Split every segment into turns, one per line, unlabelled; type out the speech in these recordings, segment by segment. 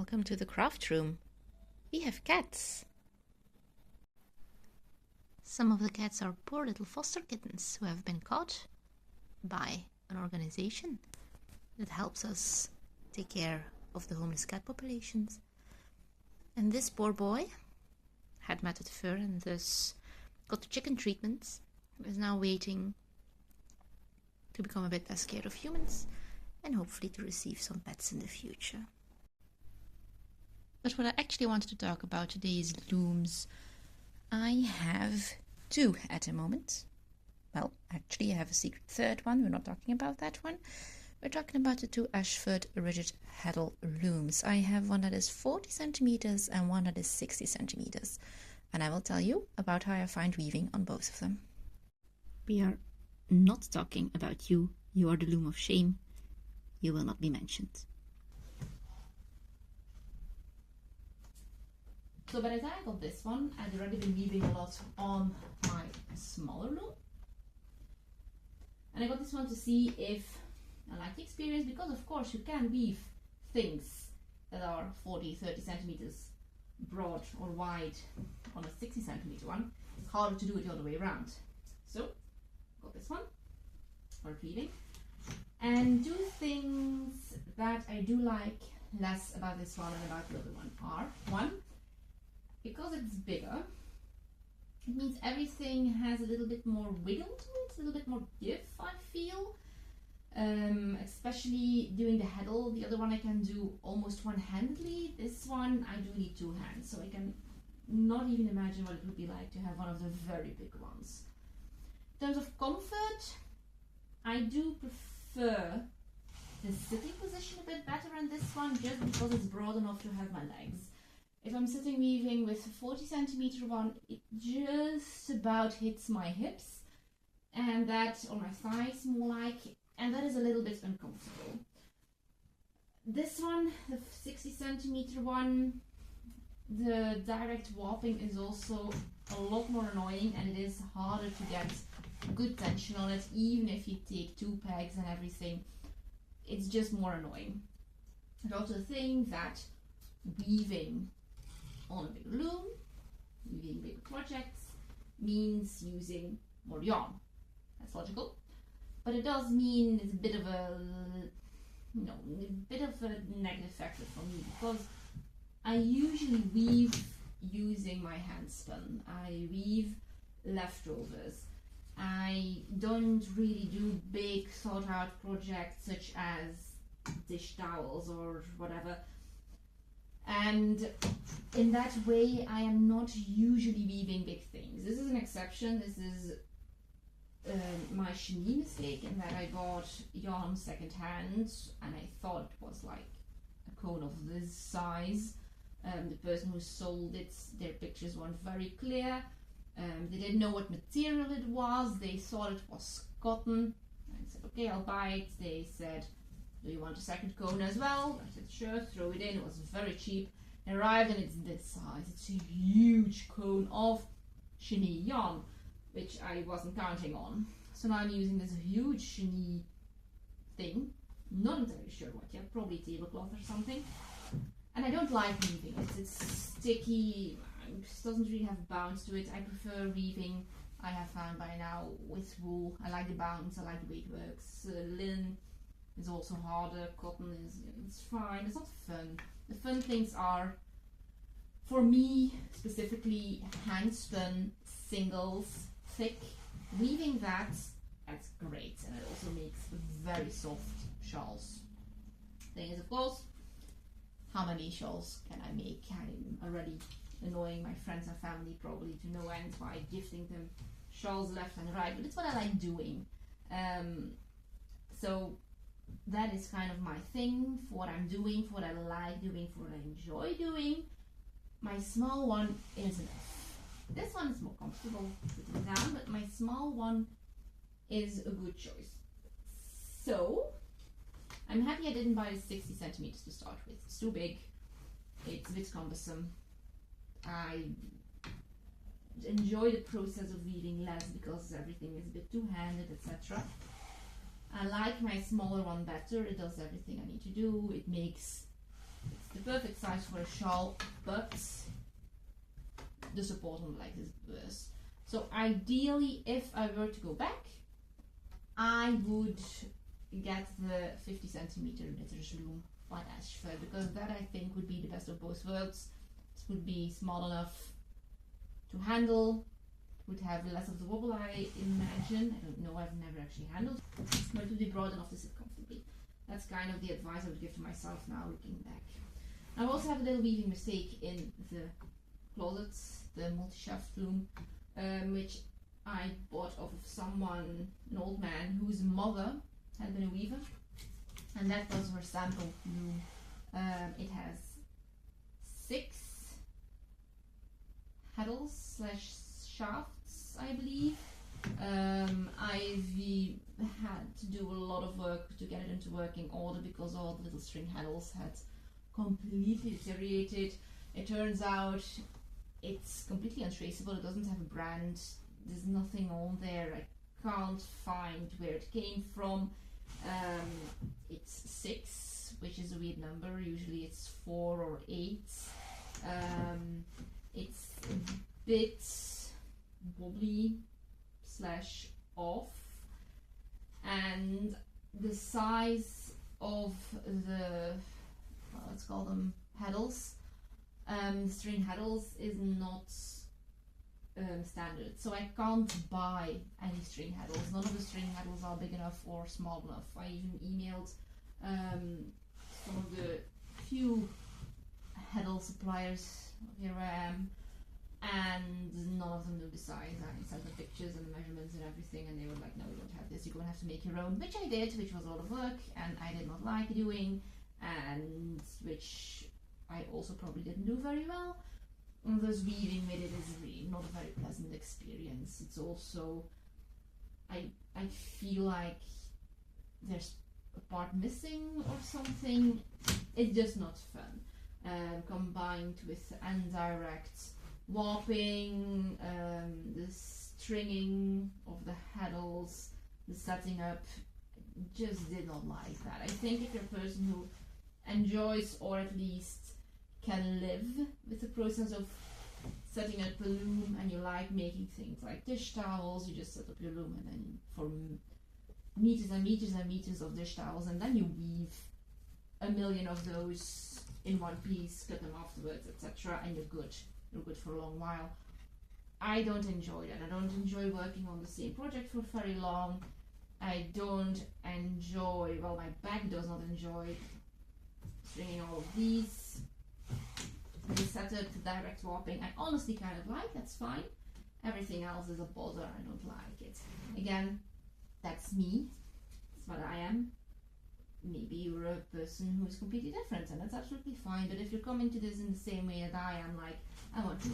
Welcome to the craft room. We have cats. Some of the cats are poor little foster kittens who have been caught by an organization that helps us take care of the homeless cat populations. And this poor boy had matted fur and thus got the chicken treatments. Is now waiting to become a bit less scared of humans and hopefully to receive some pets in the future. But what I actually wanted to talk about today is looms. I have two at the moment. Well, actually I have a secret third one. We're not talking about that one. We're talking about the two Ashford rigid heddle looms. I have one that is 40 centimeters and one that is 60 centimeters. And I will tell you about how I find weaving on both of them. We are not talking about you. You are the loom of shame. You will not be mentioned. So by the time I got this one, I'd already been weaving a lot on my smaller loom. And I got this one to see if I like the experience, because of course you can weave things that are 40, 30 centimeters broad or wide on a 60 centimeter one. It's harder to do it the other way around. So, got this one for weaving. And two things that I do like less about this one and about the other one are, one, because it's bigger, it means everything has a little bit more wiggle to it, a little bit more give, I feel. Especially doing the heddle. The other one I can do almost one-handedly. This one I do need two hands, so I can not even imagine what it would be like to have one of the very big ones. In terms of comfort, I do prefer the sitting position a bit better on this one, just because it's broad enough to have my legs. If I'm sitting weaving with a 40 centimeter one, it just about hits my hips, and that, or my thighs more like, and that is a little bit uncomfortable. This one, the 60 centimeter one, the direct warping is also a lot more annoying, and it is harder to get good tension on it, even if you take two pegs and everything. It's just more annoying. I also think that weaving on a big loom, weaving big projects, means using more yarn. That's logical. But it does mean it's a bit of a, negative factor for me, because I usually weave using my hand spun. I weave leftovers. I don't really do big thought out projects such as dish towels or whatever. And in that way, I am not usually weaving big things. This is an exception. This is my chenille mistake, in that I bought yarn secondhand and I thought it was like a cone of this size. The person who sold it, their pictures weren't very clear. They didn't know what material it was. They thought it was cotton. I said, okay, I'll buy it. They said, do you want a second cone as well? I said, sure, throw it in. It was very cheap. It arrived and it's this size. It's a huge cone of chenille yarn, which I wasn't counting on. So now I'm using this huge chenille thing. Not entirely sure what yet, probably tablecloth or something. And I don't like weaving it. It's sticky. It doesn't really have bounce to it. I prefer weaving, I have found by now, with wool. I like the bounce, I like the way it works. Linen is also harder, cotton is, it's fine, it's not fun. The fun things are, for me specifically, hand spun singles, thick. Weaving that's great, and it also makes very soft shawls. Thing is, of course, how many shawls can I make? I'm already annoying my friends and family probably to no end by gifting them shawls left and right, but it's what I like doing. So that is kind of my thing, for what I'm doing, for what I like doing, for what I enjoy doing. My small one is enough. This one is more comfortable sitting down, but my small one is a good choice. So I'm happy I didn't buy the 60 centimeters to start with. It's too big, it's a bit cumbersome. I enjoy the process of weaving less because everything is a bit two-handed, etc. I like my smaller one better. It does everything I need to do. It's the perfect size for a shawl, but the support on the leg is worse. So ideally, if I were to go back, I would get the 50 centimeter knitter's loom by Ashford, because that I think would be the best of both worlds. It would be small enough to handle, would have less of the wobble, I imagine. I don't know, I've never actually handled, but it would be broad enough to sit comfortably. That's kind of the advice I would give to myself now, looking back. I also have a little weaving mistake in the closets, the multi-shaft loom, which I bought off of someone, an old man, whose mother had been a weaver, and that was her sample loom. It has 6 heddles slash shafts, I believe. I've had to do a lot of work to get it into working order because all the little string heddles had completely deteriorated. It turns out it's completely untraceable. It doesn't have a brand. There's nothing on there. I can't find where it came from. It's 6, which is a weird number. Usually it's 4 or 8. It's a bit wobbly slash off, and the size of the, well, let's call them heddles, the string heddles, is not standard, so I can't buy any string heddles. None of the string heddles are big enough or small enough. I even emailed some of the few heddle suppliers, here I am, and none of them knew the size. I sent them pictures and the measurements and everything, and they were like, no, we don't have this, you're going to have to make your own, which I did, which was a lot of work, and I did not like doing, and which I also probably didn't do very well. And thus weaving with it is really not a very pleasant experience. It's also, I feel like there's a part missing or something. It's just not fun. Combined with indirect warping, the stringing of the heddles, the setting up, just did not like that. I think if you're a person who enjoys, or at least can live with the process of setting up a loom, and you like making things like dish towels, you just set up your loom and then for meters and meters and meters of dish towels, and then you weave a million of those in one piece, cut them afterwards, etc., and you're good. You're good for a long while. I don't enjoy that. I don't enjoy working on the same project for very long. I don't enjoy, well, my back does not enjoy stringing all of these. The setup, the direct warping, I honestly kind of like, that's fine. Everything else is a bother, I don't like it. Again, that's me, that's what I am. Maybe you're a person who's completely different, and that's absolutely fine, but if you're coming to this in the same way as I am, like, I want to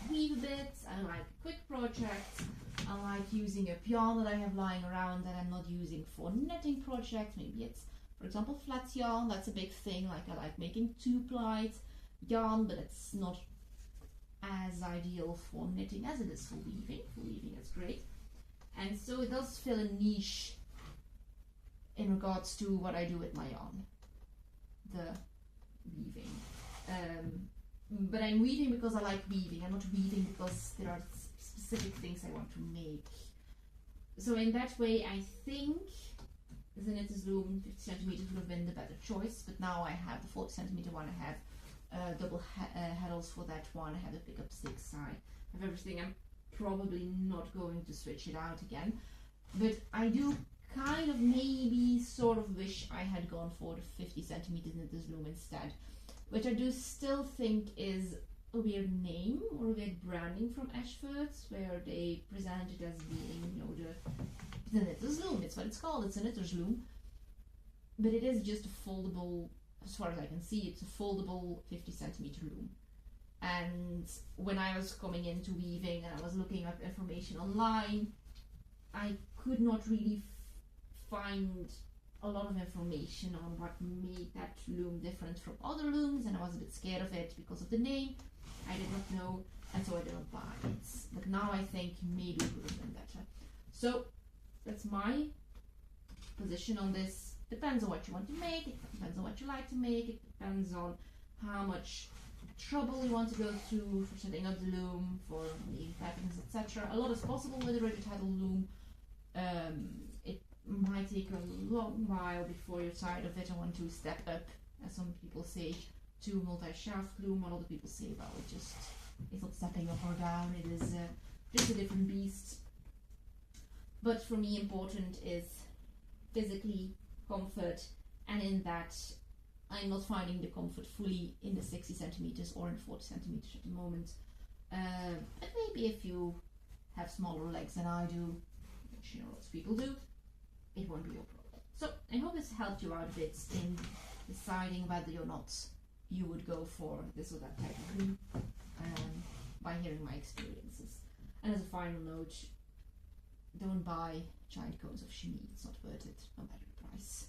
weave a bit, I like quick projects, I like using a yarn that I have lying around that I'm not using for knitting projects. Maybe it's, for example, flat yarn, that's a big thing. Like, I like making 2-plied yarn, but it's not as ideal for knitting as it is for weaving. For weaving, it's great. And so it does fill a niche in regards to what I do with my yarn, the weaving. But I'm weaving because I like weaving. I'm not weaving because there are specific things I want to make. So in that way, I think the knitter's loom 50 centimeters would have been the better choice. But now I have the 40 centimeter one. I have double heddles for that one. I have the pickup sticks. I have everything. I'm probably not going to switch it out again. But I do kind of maybe sort of wish I had gone for the 50 centimeters knitter's loom instead, which I do still think is a weird name or a weird branding from Ashford's, where they present it as being, you know, the knitter's loom. It's what it's called. It's a knitter's loom, but it is just a foldable. As far as I can see, it's a foldable 50 centimeter loom. And when I was coming into weaving and I was looking up information online, I could not really find a lot of information on what made that loom different from other looms, and I was a bit scared of it because of the name. I did not know, and so I didn't buy it. But now I think maybe it would have been better. So that's my position on this. Depends on what you want to make, it depends on what you like to make, it depends on how much trouble you want to go through for setting up the loom, for the patterns, etc. A lot is possible with a rigid heddle loom. It might take a long while before you're tired of it and want to step up, as some people say, to a multi-shaft loom, while other people say, well, it's not stepping up or down, it is just a different beast. But for me, important is physically comfort, and in that I'm not finding the comfort fully in the 60 centimeters or in 40 centimeters at the moment. But maybe if you have smaller legs than I do, which lots of people do, it won't be your problem. So I hope this helped you out a bit in deciding whether or not you would go for this or that type of loom, by hearing my experiences. And as a final note, don't buy giant cones of chenille, it's not worth it, no matter the price.